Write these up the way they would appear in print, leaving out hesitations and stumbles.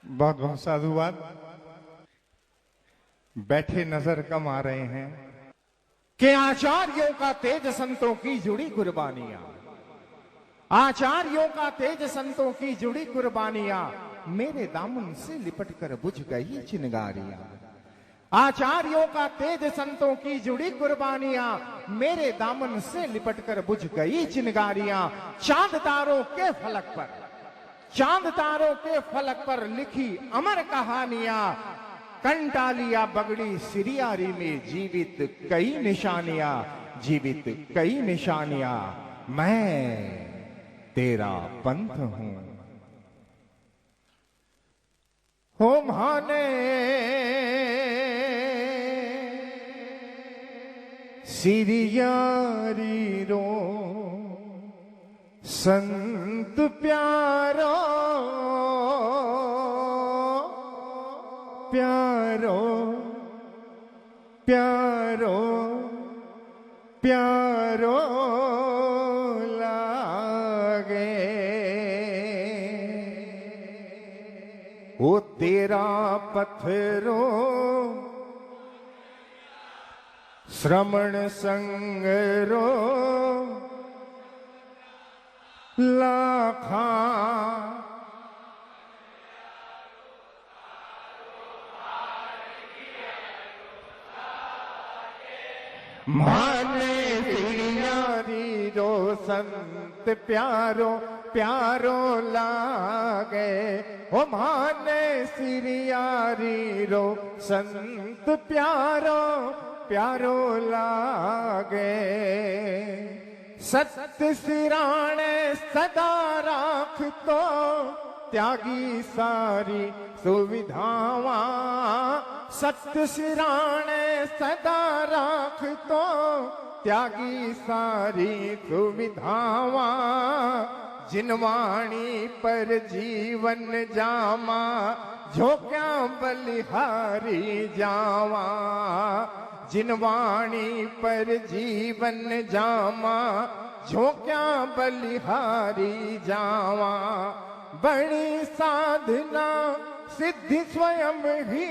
बहुत बहुत साधुवाद। बैठे नजर कम आ रहे हैं कि आचार्यों का तेज संतों की जुड़ी कुर्बानियां, आचार्यों का तेज संतों की जुड़ी कुर्बानियां मेरे दामन से लिपट कर बुझ गई चिनगारियां। आचार्यों का तेज संतों की जुड़ी कुर्बानियां मेरे दामन से लिपट कर बुझ गई चिनगारियां। चांद तारों के फलक पर, चांद तारों के फलक पर लिखी अमर कहानियां, कंटालिया बगड़ी सिरियारी में जीवित कई निशानियां, जीवित कई निशानियां। मैं तेरा पंथ हूं। हो माने सिरियारी रो संत प्यारो, प्यारो प्यारो प्यारो लागे। वो तेरा पत्थरो श्रमण संगरो लाखा माने सिरियारी रो संत प्यारो, प्यारो लागे। ओ माने सिरियारी रो संत प्यारो, प्यारो लागे। सत्य सिराणे सदा राख तो त्यागी सारी सुविधावां। सत्य सिराणे सदा राख तो त्यागी सारी सुविधावां। जिनवाणी पर जीवन जामा, झोंक्या बलिहारी जावा। जिनवाणी पर जीवन जामा, झोंक्या बलिहारी जावा। बड़ी साधना सिद्धि स्वयं ही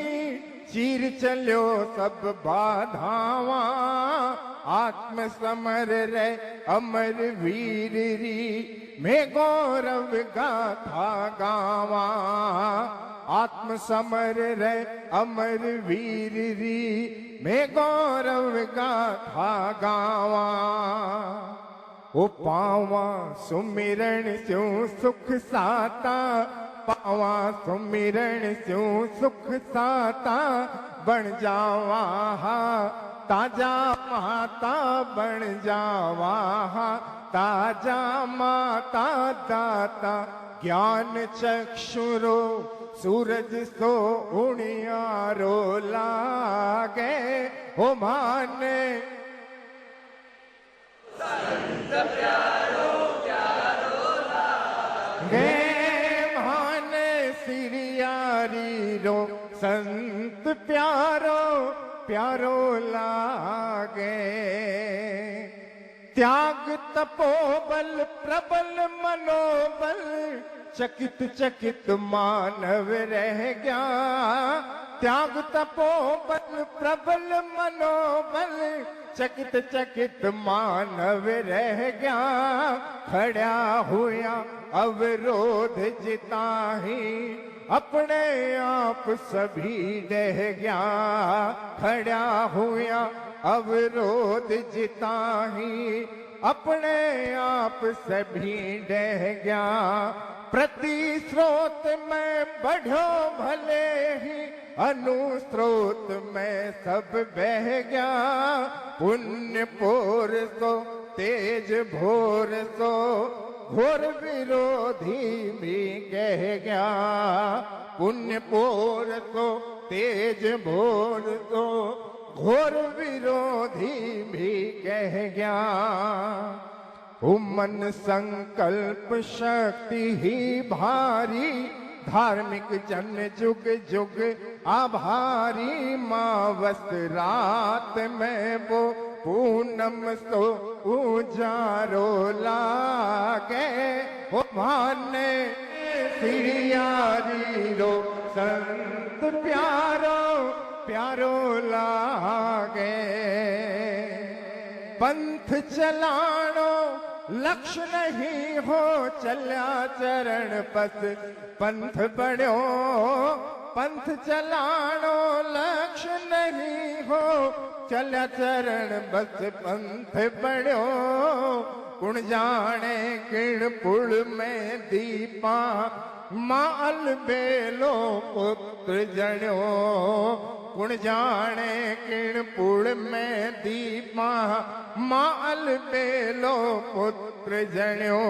चीर चलो सब बाधावा। आत्म समर रे अमर वीर री, मैं गौरव गाथा गावा। आत्म समर रे अमर वीर री, मैं गौरव गाथा गावा। ओ पावा सुमिरण स्यों सुख साता, पावा सुमिरण स्यों सुख साता। बन जावा ताजा माता, बन जावा ताजा माता दाता। ज्ञान चक्षुरो सूरज सो उणियारो लागे। हो माने संत प्यारो, प्यारो लागे। माने सिरियारी रो संत प्यारो, प्यारो लागे। त्याग तपोबल प्रबल मनोबल, चकित चकित मानव रह गया। त्याग तपोबल प्रबल मनोबल, चकित चकित मानव रह गया। खड़ा हुआ अवरोध जिताही, अपने आप सभी रह गया। खड़ा हुआ अवरोध जिताही, अपने आप सभी रह गया। प्रति स्रोत में बढ़ो भले ही, अनुस्रोत में सब बह गया। पुण्य पोर सो तेज भोर सो, घोर विरोधी भी कह गया। पुण्य पोर सो तेज भोर सो, घोर विरोधी भी कह गया। मन संकल्प शक्ति ही भारी, धार्मिक जन जुग जुग आभारी। मावस रात में वो पूनम सो उजारो लागे। वो माने सिरियारी रो संत प्यारो प्यारो लागे। पंथ चलाणो लक्ष्य नहीं हो, चल्या चरण पस पंथ बढ़ो। पंथ चलाणो लक्ष्य नहीं हो, चल्या चरण बस पंथ बढ़ो। कुण जाने किण पुल में दीपा, माल बेलो पुत्र जण्यो। कुण जाने किण पुल में दीपा, माल बेलो पुत्र जण्यो।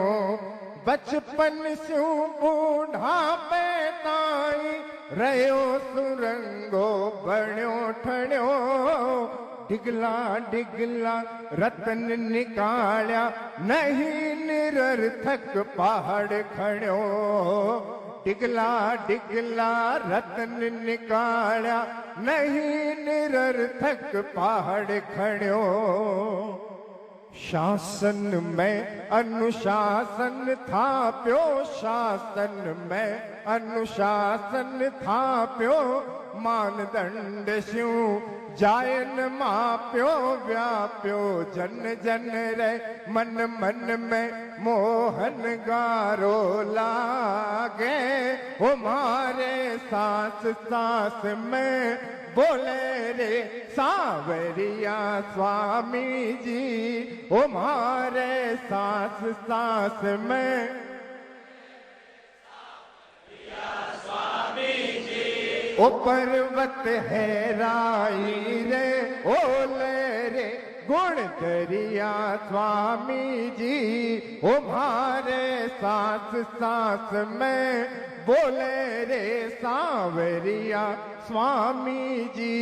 बचपन स्यू बूढ़ापे ताई, रयो सुरंगो बण्यो ठण्यो। डिगला डिगला रतन निकाल्या, नहीं निरर्थक पहाड़ खण्यो। डिगला डिगला रतन निकाल्या, नहीं निरर्थक पहाड़ खण्यो। शासन में अनुशासन थाप्यो, शासन में अनुशासन थाप्यो। मानदंड स्यू जायन माप्यो, व्याप्यो जन जन रे मन मन में मोहन गारो लागे। ओ मारे सांस सांस में बोले रे सांवरिया स्वामी जी। ओ मारे सांस सांस में ओ पर्वत है राई रे, ओले रे गुण दरिया स्वामी जी। ओ मारे सांस सांस में बोले रे सांवरिया स्वामी जी।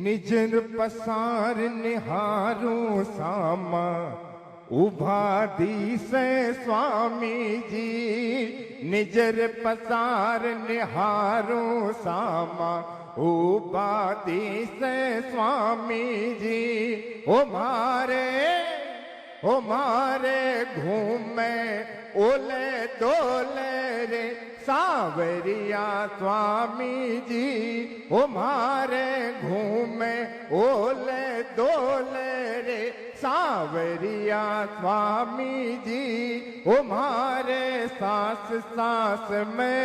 निजर पसार निहारूं सामा, उभा दिसे स्वामी जी। निजर पसार निहारूं सामा, उभा दिसे स्वामी जी। ओ मारे घूमे ओले दोले रे सांवरिया स्वामी जी। ओ मारे घूमे ओले दोले रे सांवरिया स्वामी जी। ओ मारे सांस सांस में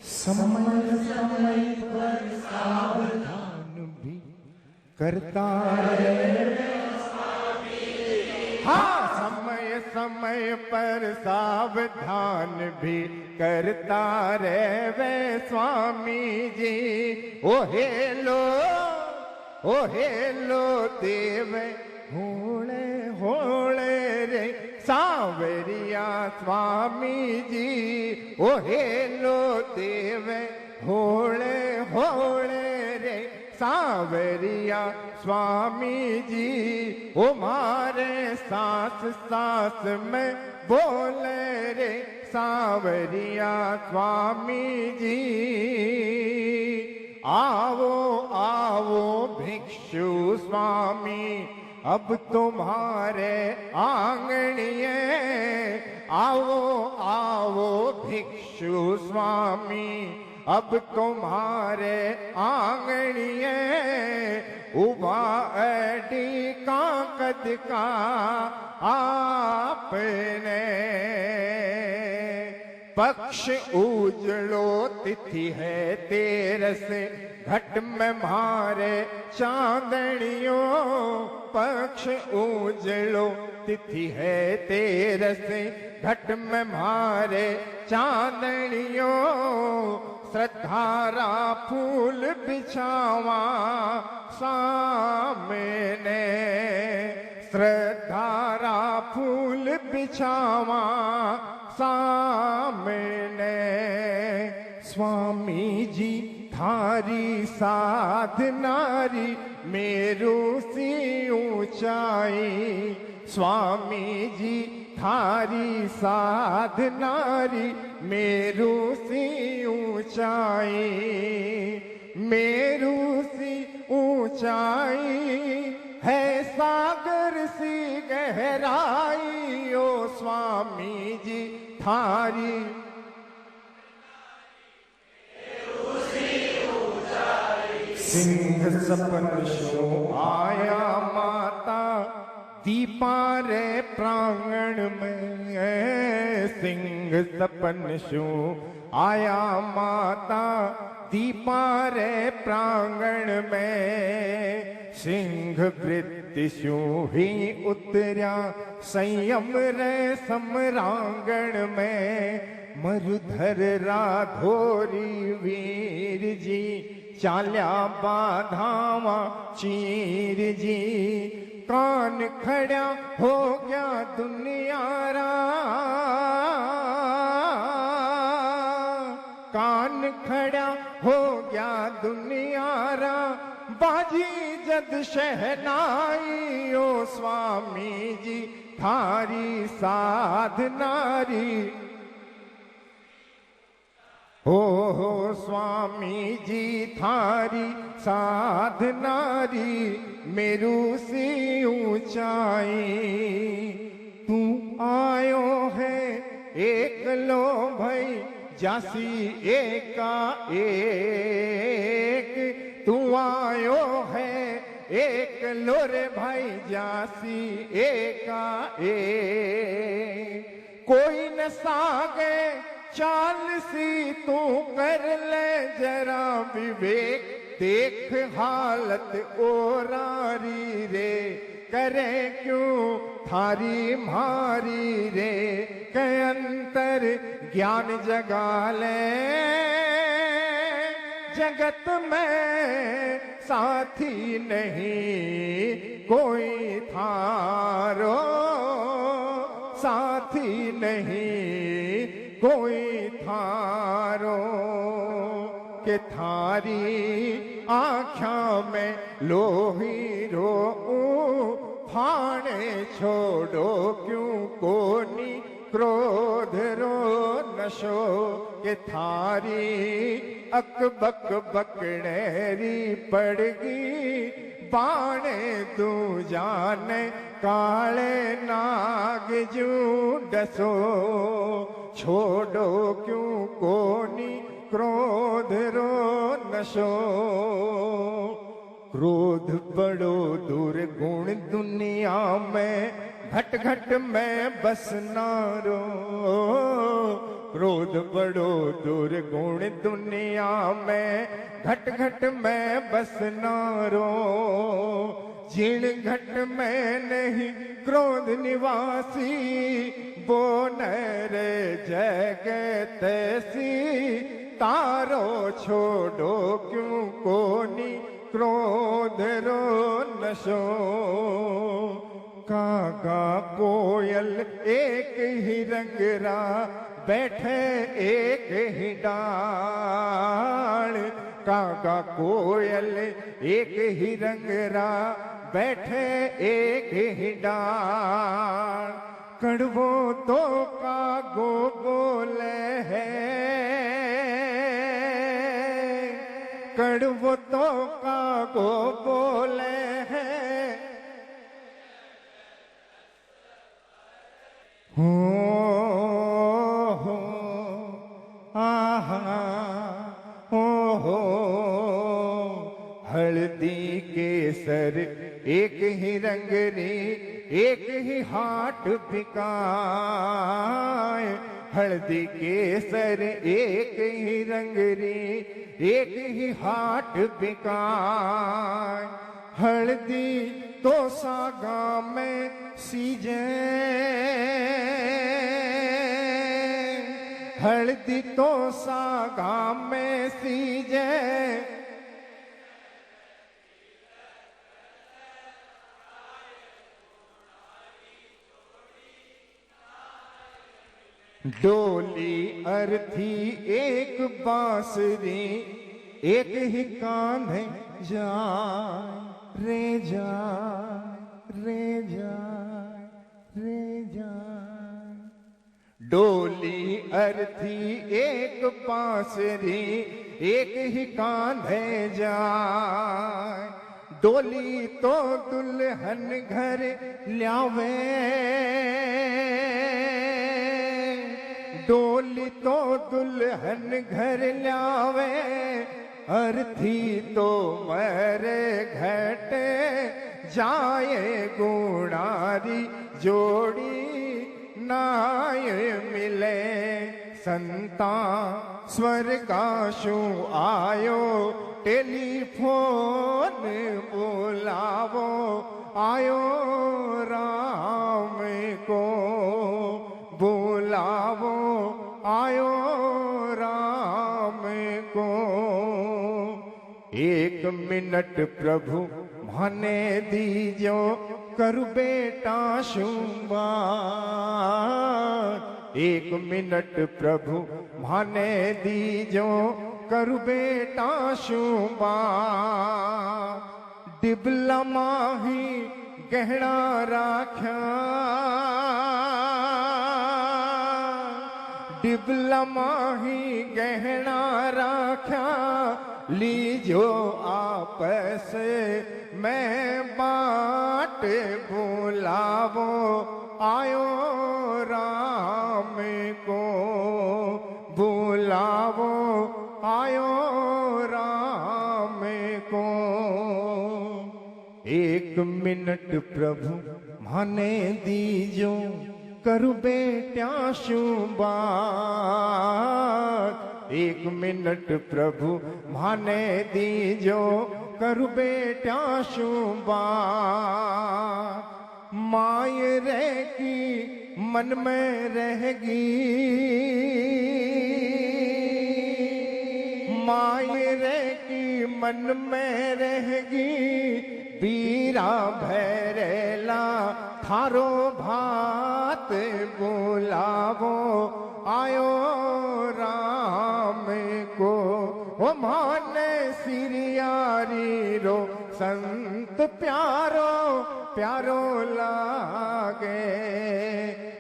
समय समय पर सावधान भी करता रहे। हाँ, समय समय पर सावधान भी करता रे वे स्वामी जी। ओ हेलो देव होले होले रे सांवरिया स्वामी जी। ओ हेलो देव होले होले रे सांवरिया स्वामी जी। ओ मारे सांस सांस में बोले रे सांवरिया स्वामी जी। आवो आवो भिक्षु स्वामी, अब तुम्हारे आंगणिए। आओ आओ भिक्षु स्वामी, अब तुम्हारे आंगणिए। उभा एडी काकद का आपने, पक्ष उजलो तिथि है तेरस, घट में मारे चांदनियों। पक्ष उजलो तिथि है तेरस, घट में मारे चांदनियों। श्रद्धारा फूल बिछावा सामने, श्रद्धारा फूल बिछावा सामने। स्वामी जी थारी साधनारी मेरू सी ऊंचाई। स्वामी जी थारी साधनारी मेरू सी ऊंचाई। मेरू सी ऊंचाई है सागर सी गहराई। ओ स्वामी जी थारी। सिंह सपन शो आया माता दीपा रे प्रांगण में। सिंह सपन शो आया माता दीपा रे प्रांगण में। सिंह वृत्ति शो ही उतर्या संयम रे सम्रांगण में। मरुधर राधोरी वीर जी चाल्या बाधावा चीर जी। कान खड़ा हो गया दुनियारा, कान खड़ा हो गया दुनियारा। बाजी जद शहनाई ओ स्वामी जी थारी साधनारी। हो स्वामी जी थारी साधनारी। मेरू सी ऊंचाई तू आयो है एक लो भाई जासी एका एक। तू आयो है एक लो रे भाई जासी एका एक। कोई न सागे चाल सी तू कर ले जरा विवेक। देख हालत ओरारी रे करे क्यों थारी मारी रे। के अंतर ज्ञान जगा ले जगत में साथी नहीं कोई थारो। साथी नहीं कोई थारो। के थारी आँखा में लोही रो फाने छोड़ो क्यों कोनी क्रोध रो नशो। के थारी अकबक बकड़ेरी पड़गी बाणे तू जाने काले नाग जू डसो। छोड़ो क्यों कोनी क्रोध रो नशो। क्रोध बड़ो दुर्गुण दुनिया में घट घट में बसना रो। क्रोध बड़ो दुर्गुण दुनिया में घट घट में बसना रो। जिन घट में नहीं क्रोध निवासी वो नर जगत सी। तारो छोड़ो क्यों कोनी क्रोध रो नशो। कागा कोयल एक ही रंगरा बैठे एक ही डाल। कागा कोयल एक ही रंगरा बैठे एक ही डाल। कड़वो तो कागो बोले है कड़वो तो कागो बोले है। हो आहा हो हल्दी केसर एक ही रंग रे एक ही हाट बिकाए। हल्दी केसर एक ही रंग रे एक ही हाट बिकाए। हल्दी तो सागा में सीजे हल्दी तो सागा में सीजे। डोली अर्थी एक बांसुरी एक ही कान्हे जाए रे जाए रे जाए रे जाए। डोली अर्थी एक बांसुरी एक ही कान्हे जाए। डोली तो दुल्हन घर ल्यावे डोली तो दुल्हन घर लावे, अर्थी तो मरे घट जाए, गुणारी जोड़ी नाय मिले। संता स्वर्गाशु आयो, टेलीफोन बुलावो, आयो राम को बुलावो, आयो राम को। 1 मिनट प्रभु माने दीजो, करु बेटा शुंबार। 1 मिनट प्रभु माने दीजो, करु बेटा शुंबार। डिबला माही गहना राख्या, डिबला माही गहना राख्या, लीजो आपस में बाट बुलावो, आयो राम को बुलावो, आयो राम को। 1 मिनट प्रभु माने दीजो, करु बेटा शुंबार। 1 मिनट प्रभु माने दीजो, करु बेटा शुंबार। माय रहेगी मन में रहेगी, माय रहेगी मन में रहेगी, बीरा भैरेला थारो भात बुलावो, आयो राम को। ओ माने सिरियारी रो संत प्यारो, प्यारो लागे।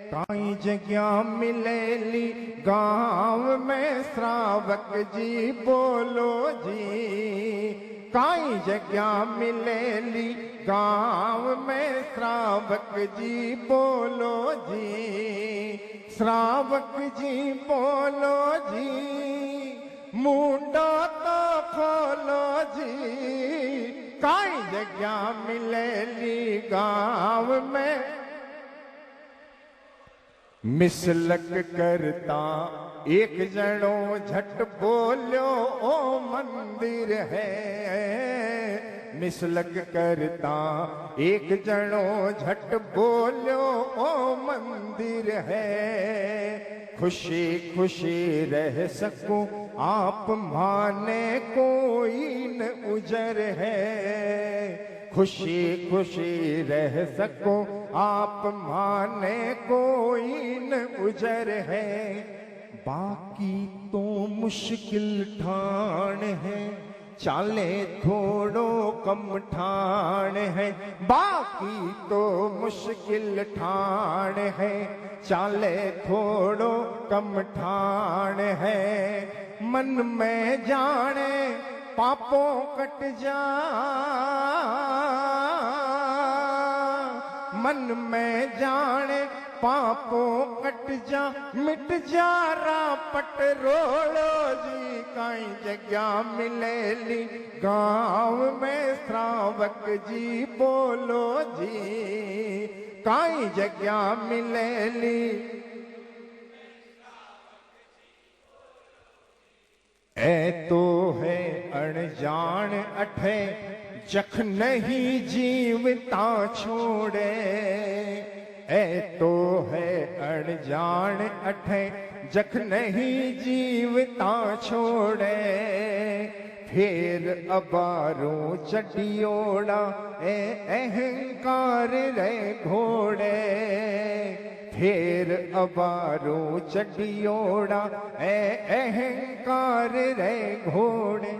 काई जगह मिलेली गांव में, श्रावक जी बोलो जी। काई जगह मिलेली गांव में, श्रावक जी बोलो जी। श्रावक जी बोलो जी, मुंडो तो खोलो जी। काई जगह मिलेली गांव में, मिसलक करता एक जनो झट बोलो, ओ मंदिर है। मिसलक करता एक जनो झट बोलो, ओ मंदिर है। खुशी खुशी रह सकूं आप माने, कोई न उजर है। खुशी खुशी रह सको आप माने, कोई न उजर है। बाकी तो मुश्किल ठाण है, चाले थोड़ो कम ठाण है। बाकी तो मुश्किल ठाण है, चाले थोड़ो कम ठाण है। मन में जाने पापों कट जा, मन में जाने पापों कट जा, मिट जा रापट रोड़ो जी। काई जगह मिलेली गांव में, श्रावक जी बोलो जी। काई जगह मिलेली, ए तो है अनजान अठे, जख नहीं जीवता छोड़े। ए तो है अनजान अठे, जख नहीं जीवता छोड़े। फिर अबारों चढ़ियोड़ा, ए अहंकार रे घोड़े। फिर अबारों चढ़ियोड़ा, ए अहंकार रे घोड़े।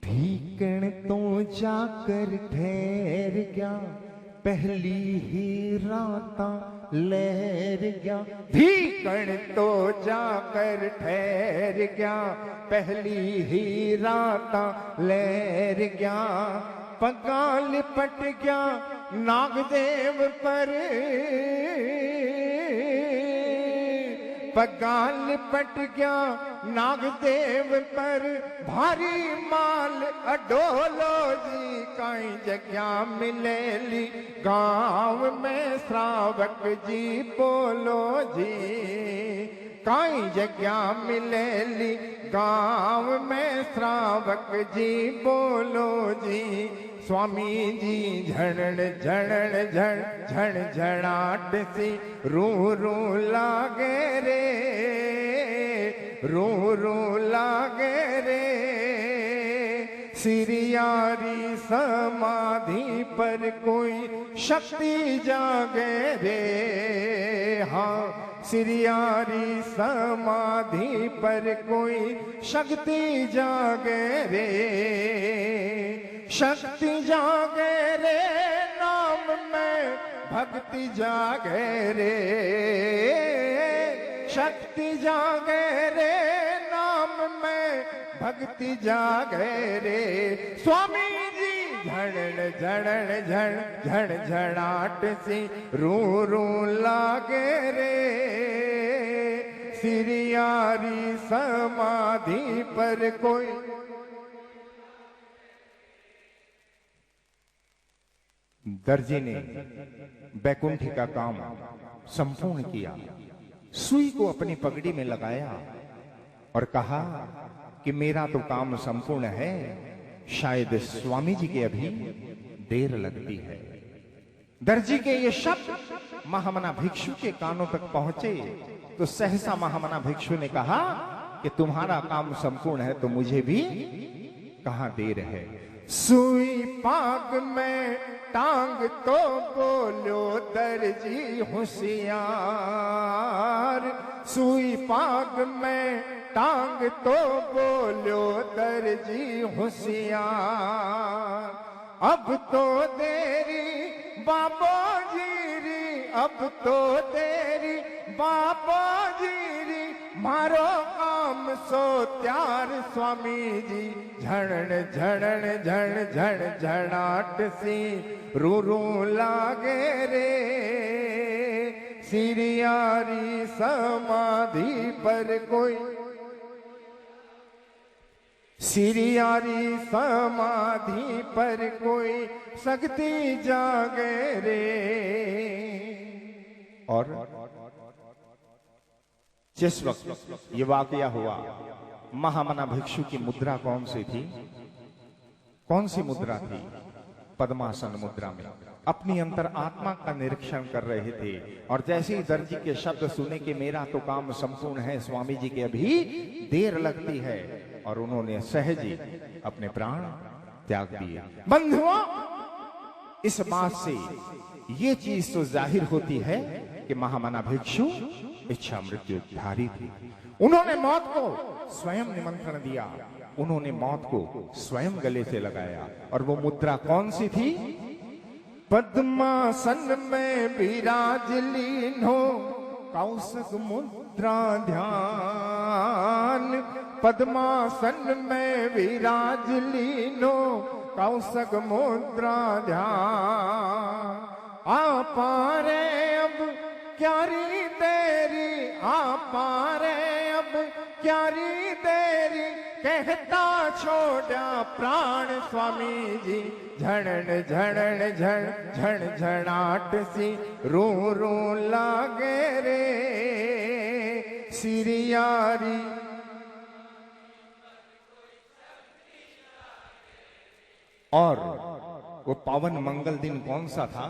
भीकण तो जाकर ठहर गया, पहली ही राता लहर गया। भीकण तो जाकर ठहर गया, पहली ही राता लहर गया। पगा लिपट गया नागदेव पर, पगा लिपट गया नागदेव पर, भारी माल अडोलो जी काई जगह मिलेली गांव में श्रावक जी बोलो जी, काई जगह मिलेली गांव में श्रावक जी बोलो जी। स्वामी जी झण झण झण झण झणाट सी रू रू लागे रे, रू रू लागे रे, सिरियारी समाधि पर कोई शक्ति जागे रे, हाँ सिरियारी समाधि पर कोई शक्ति जागे रे, शक्ति जागे रे नाम में भक्ति जागे रे, शक्ति जागे रे नाम में भक्ति जागे रे। स्वामी जी झण झण झण झण झणाट सी रू रू लागे रे, सिरियारी समाधि पर कोई। दर्जी ने बैकुंठी का काम संपूर्ण किया, सुई को अपनी पगड़ी में लगाया और कहा कि मेरा तो काम संपूर्ण है, शायद स्वामी जी के अभी देर लगती है। दर्जी के ये शब्द महामना भिक्षु के कानों तक पहुंचे तो सहसा महामना भिक्षु ने कहा कि तुम्हारा काम संपूर्ण है तो मुझे भी कहां देर है। सुई पाग में टांग तो बोलो दर्जी होशियार, सुई पाग में टांग तो बोलो दर्जी होशियार, अब तो देरी बाबा जीरी, अब तो देरी बाबा जीरी, मारो काम सो त्यार स्वामी जी। झण झण झण झण झणाट सी रू रू लागे रे, सिरियारी समाधि पर कोई, सिरियारी समाधि पर कोई शक्ति जागे रे। और जिस वक्त ये वाकया हुआ, महामना भिक्षु की मुद्रा कौन सी थी? कौन सी मुद्रा थी? पद्मासन मुद्रा में अपनी अंतर आत्मा का निरीक्षण कर रहे थे। और जैसे ही दर्जी के शब्द सुने कि मेरा तो काम संपूर्ण है, स्वामी जी के अभी देर लगती है, और उन्होंने सहज ही अपने प्राण त्याग दिए। बंधुओं, इस बात से ये चीज तो जाहिर होती है कि महामना भिक्षु इच्छा मृत्युधारी थी। उन्होंने मौत को स्वयं निमंत्रण दिया, उन्होंने मौत को स्वयं गले से लगाया। और वो मुद्रा कौन सी थी? पद्मासन में विराज लीन हो, कौशक मुद्रा ध्यान, पद्मासन में विराज लीन हो, कौशक मुद्रा ध्यान। आ पारे अब क्यारी देरी, आ पारे अब क्यारी देरी, कहता छोड़ा प्राण स्वामी जी। झण झण झण झण झणाट सी रू रू लागे रे, सिरियारी। और वो पावन मंगल दिन कौन सा था?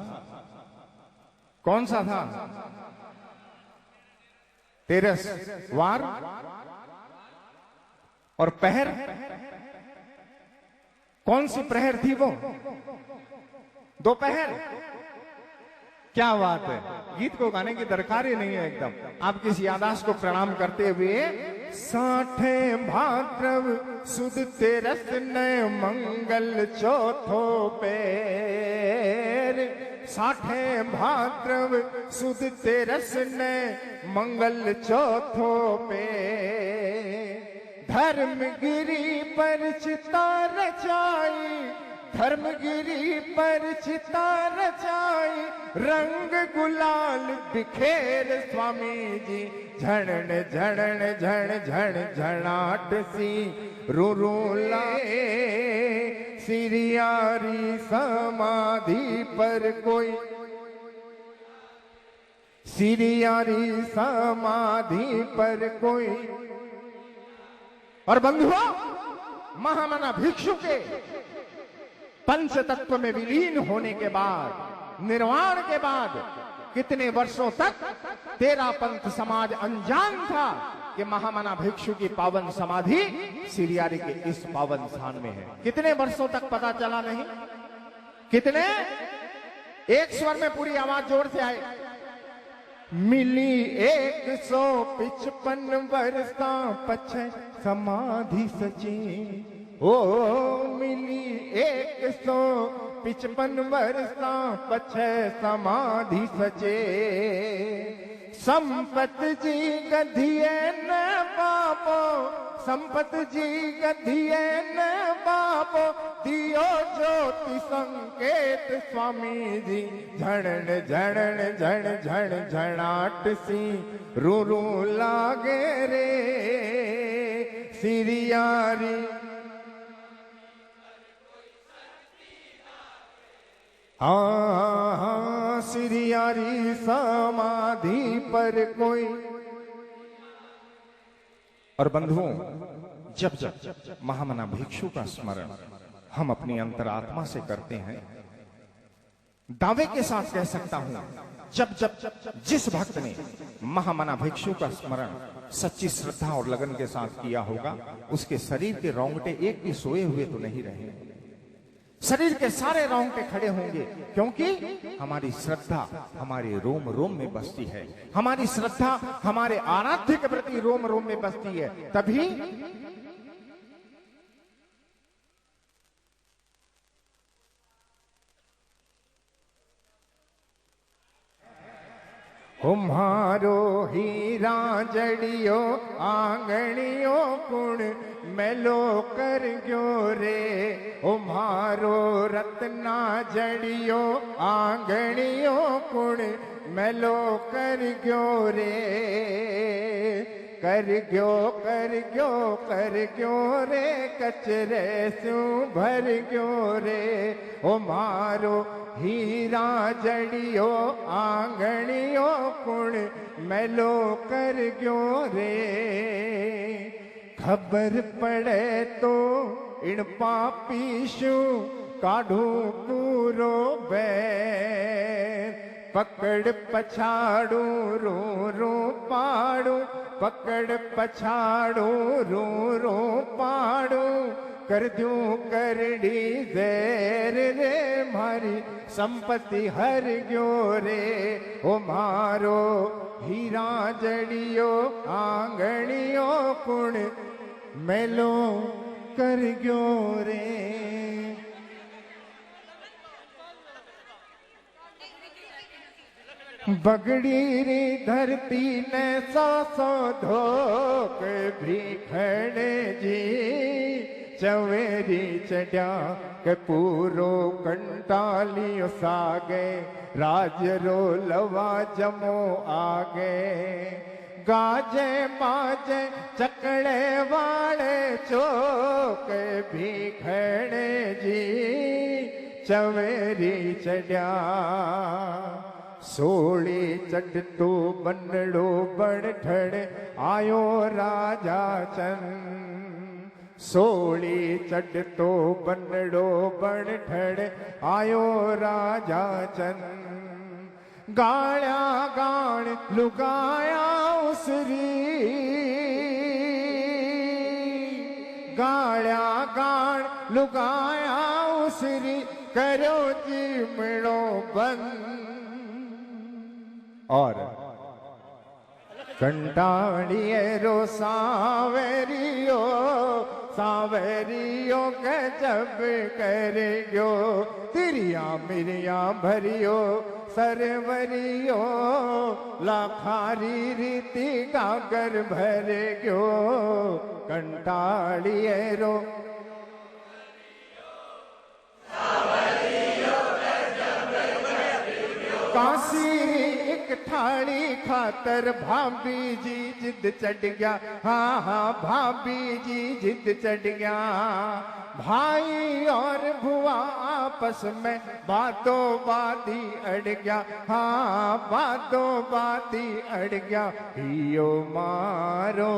कौन सा था? तेरस वार और पहर। कौन सी प्रहर थी वो? दोपहर। क्या बात है, गीत को गाने की दरकार ही नहीं है एकदम। आपकी इस यादाश्त को प्रणाम करते हुए, साठे भाद्रव सुद तेरस ने मंगल चौथो पेर, साठे भाद्रव सुद तेरस ने मंगल चौथो पेर। धर्मगिरी पर चिता रचाई, धर्मगिरी पर चिता रचाई, रंग गुलाल बिखेर स्वामी जी। झण झण झण झण झणाट सी रू रू लाए, सिरियारी समाधि पर कोई, सिरियारी समाधि पर कोई। और बंधुओं, महामना भिक्षु के पंच तत्व में विलीन होने के बाद, निर्वाण के बाद कितने वर्षों तक तेरा पंथ समाज अनजान था कि महामना भिक्षु की पावन समाधि सिरियारी के इस पावन स्थान में है। कितने वर्षों तक पता चला नहीं? कितने? एक स्वर में पूरी आवाज जोर से आए। मिली 155 वर्षा पछे समाधि सची, ओ मिली 155 वर्षा पछे समाधि सचे। संपत जी गधिए न बाबो, संपत जी गधिए न बाबो, दियो ज्योति संकेत स्वामी जी। झण झण झण झण झणाट सी रू रू लागे रे, सिरियारी। हाँ, सिरियारी समाधि पर कोई। और बंधुओं, जब जब महामना भिक्षु का स्मरण हम अपनी अंतरात्मा से करते हैं, दावे के साथ कह सकता हूं, जब जब जिस भक्त ने महामना भिक्षु का स्मरण सच्ची श्रद्धा और लगन के साथ किया होगा, उसके शरीर के रोंगटे एक भी सोए हुए तो नहीं रहे, शरीर के सारे रोंगटे खड़े होंगे, क्योंकि हमारी श्रद्धा हमारे रोम रोम में बसती है, हमारी श्रद्धा हमारे आराध्य के प्रति रोम रोम में बसती है। तभी तुम्हारो हीरा जड़ियो आंगणियो कुण मेलो कर गयो रे, तुम्हारो रत्ना जड़ियो आंगणियो कुण मेलो कर गयो रे। कर गयो कर गयो कर गयो रे, कचरे सू भर गयो रे। ओ मारो हीरा जड़ियो आंगणियो कुण मेलो कर गयो रे। खबर पड़े तो इन पापीशु काढ़ू पूरो बैर, पकड़ पछाड़ू रू रू पाड़ू, पकड़ पछाड़ू रू रू पाड़ू, कर दूं करड़ी देर रे, मारी संपत्ति हर गयो रे। ओ मारो हीरा जड़ियो आंगणियो कुण मेलो कर गयो रे। बगड़ी री धरती ने सौ सौ धोक भी खड़े जी, चवेरी चढ़ा के पूरो कंटालियो सागे, राज रो लवा जमो आगे। गाजे बाजे चकड़े वाले चौक भी खड़े जी, चवेरी चढ़ा। सोली चढ़ तो बनड़ो बड़ ठड़ आयो राजा चंद, सोली चढ़ तो बनड़ो बड़ ठड़ आयो राजा चंद। गाया गाण लुगाया उसरी, गाया गाण लुगाया उसरी, करो जी मिलो बंद। और कंटाड़िए रो सावरियो, सावरियो के जब करियो, तिरिया मिरिया भरियो सरवरियो, लाखारी रीति गागर भर गयो। कंटाड़िए रो काशी एक थाली खातर भाभी जी जिद चढ़ गया, हाँ हाँ भाभी जी जिद चढ़ गया। भाई और बुआ आपस में बातों बाती अड़ गया, हाँ बातों बाती अड़ गया। हियो मारो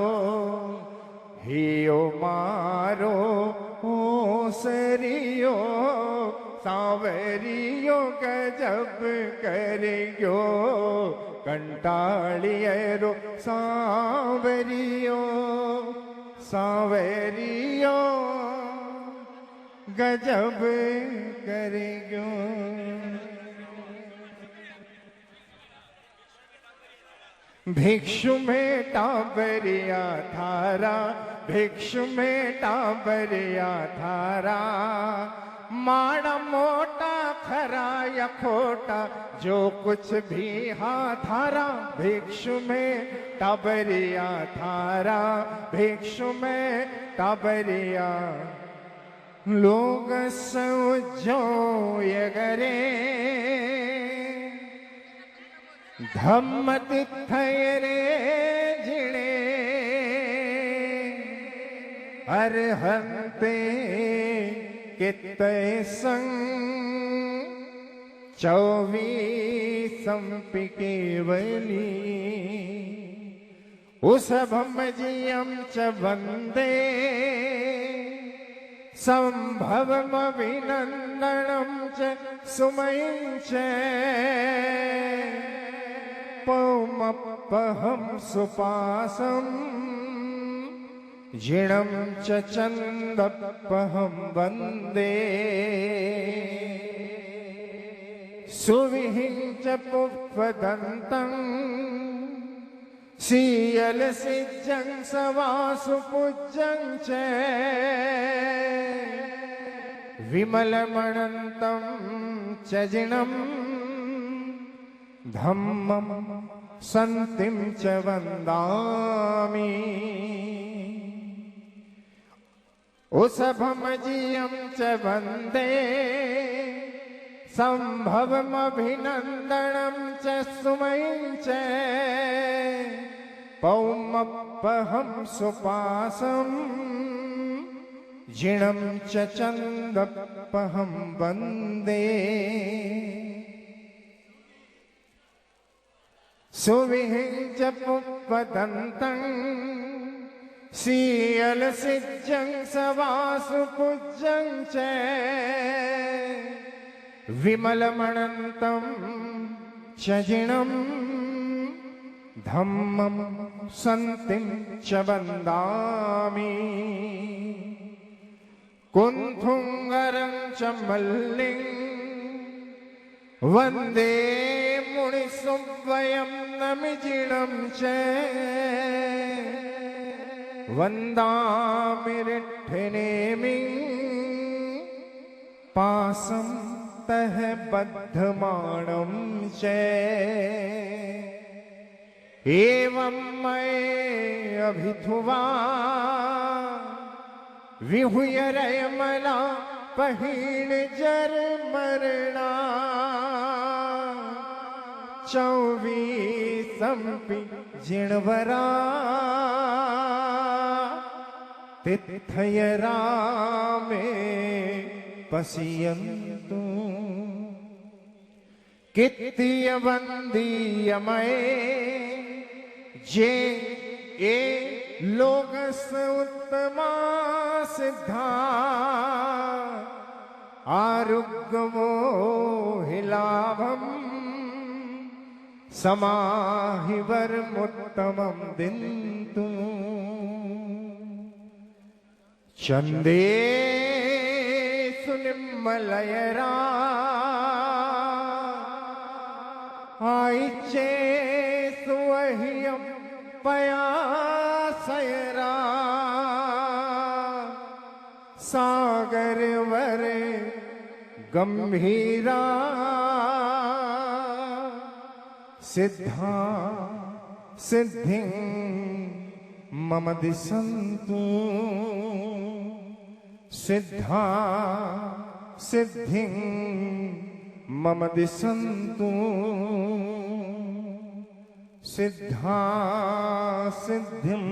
ओ सरियो सांवरियो गजब करियो, कंटालियो सांवरियो सांवरियो गजब करियो। भिक्षु में टाबरिया थारा, भिक्षु में टाबरिया थारा। माड़ा मोटा खरा या खोटा जो कुछ भी हाथारा, भिक्षु में टाबरिया थारा, भिक्षु में टाबरिया। लोग सो ये करे धम्मत थयरे जिणे अरहंते कित्ते संग 24 केवली उसभमजियम च वंदे संभवमभिनंदनम च सुमयं च पौमपहं सुपासं जिणं च चन्दपहं वन्दे सुविहिं च पुष्पदन्तं सीयलसिज्जं सवासुपूज्यं च विमलमणन्तं च जिणं धम्मं सन्तिं च वन्दामि उसभमजियं च वन्दे संभवमभिनन्दनं च सुमयं च पौमपहं सुपासं जिणं च चन्दपहं वन्दे सुविहिं च पुष्पदन्तं सीयलसिज्जं सवासुपूज्यं च विमलमणन्तं च जिणं धम्मं सन्तिं च वन्दामि कुन्थुङ्गरं च मल्लिं वन्दे मुनिसुव्वयं नमिजिणं च वन्दामि रिट्ठिनेमिं पासं तः बद्धमाणं च एवं मये अभिधुवा विहुयरयमला पहीण जर मरणा 24 जिणवरा तिथयरा में पसियन्तु कित्तिय वन्दीयमये जे ए लोकस उत्तमा सिद्धा आरुग्गमो हिलाभम समाहिवर्मुत्तमं दिन्तु चंदे सुनिम्मलयरा आइचे सुवहियम पयासयरा सागर वरे गंभीरा सिद्धा सिद्धिं मम दिशन्तु सिद्धा सिद्धिं मम दिशन्तु सिद्धा सिद्धिं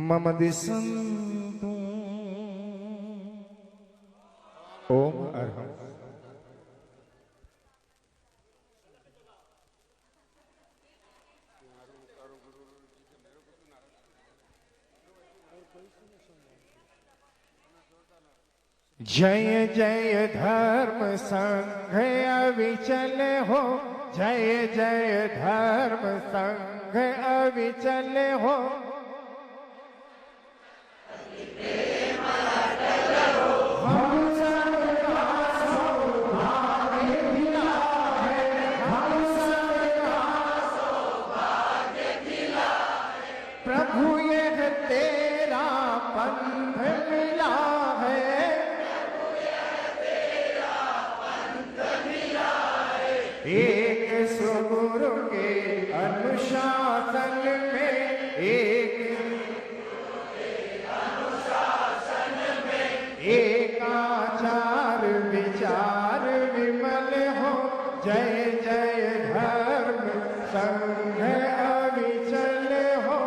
मम दिशन्तु। ओम अरहं। जय जय धर्म संघ अविचल हो, जय जय धर्म संघ अविचल हो। हम सबका सौभाग्य मिला है, हम सबका सौभाग्य मिला है। प्रभु यह तेरा पंथ मिला है, एक सुगुरु के अनुशासन में, एक एक आचार विचार विमल हो। जय जय धर्म संघ अविचल हो,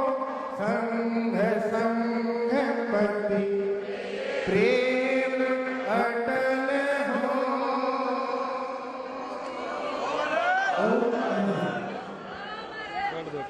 संघ संघपति प्रेम अटल हो। कर दो